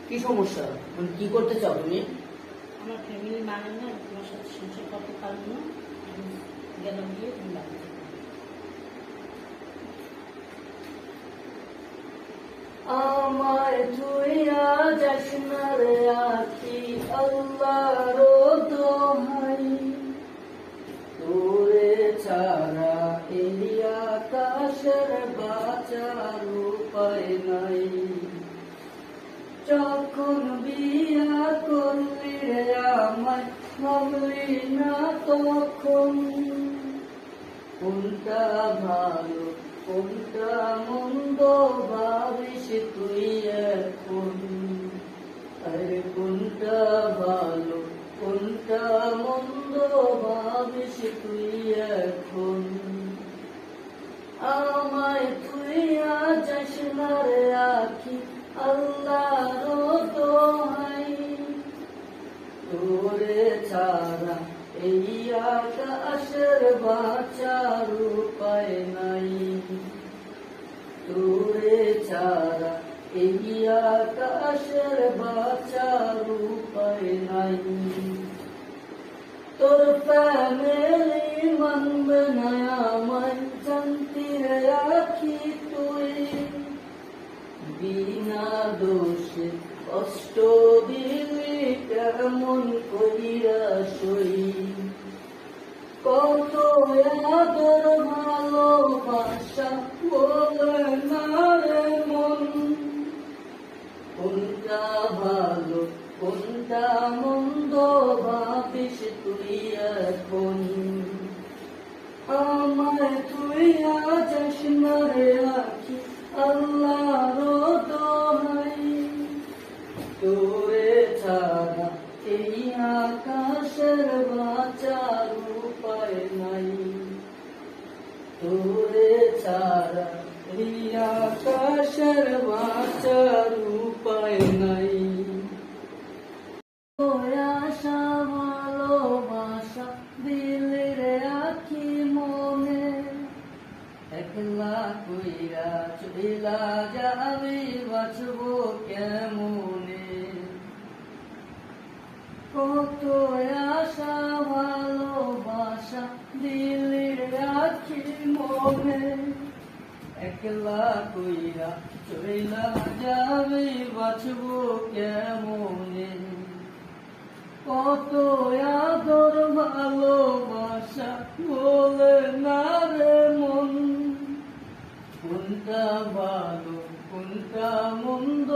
কি সমস্যা, মানে কি করতে চাও তুমি? আমার ফ্যামিলি মানে না, তোমার সাথে সংসার করতে পারবো না। আমি গেলাম গিয়ে তুমি বাড়িতে। আমায় তুইয়া যাস না রে আখি, আল্লাহর দোহাই, তোরে ছাড়া এই আকাশের বাঁচার উপায় নাই। যখন বিয়া করলি রে আমায় ভাবলি না তখন, কোনটা ভালো কোনটা মন্দ ভাবিস তুই এখন। আরে কোনটা ভালো কোনটা মন্দ ভাবিস তুই এখন। আমায় তুই যাস না রে আখি, আল্লাহর দোহাই, তোরে ছাড়া এই আকাশের বাঁচার উপায় নাই। তোরে ছাড়া এই আকাশের বাঁচার উপায় নাই। তোর ফ্যামিলি মানবে না আমায়, জানতি রে আখি তুই, বিনা দোষে কষ্ট দিলি কেমন কইরা সই। কত আদর ভালোবাসা বলে না রে মন, কোনটা ভালো কোনটা মন্দ ভাবিস তুই এখন। আমায় তুই যাস না রে আখি, আল্লাহর দোহাই, তোরে ছাড়া এই আকাশের বাঁচার উপায় নাই। তোরে ছাড়া এই আকাশের বাঁচার উপায় নাই। আশা ভালোবাসা দিলি রে আখি মনে, একলা কইরা চইলা যাবি বাঁচবো কেমনে। কত আশা ভালোবাসা দিলি রে আখি মনে, একলা কইরা চইলা যাবি বাঁচবো কেমনে। কত আদর ভালোবাসা বলে না রে মন, কোনটা ভালো কোনটা মন্দ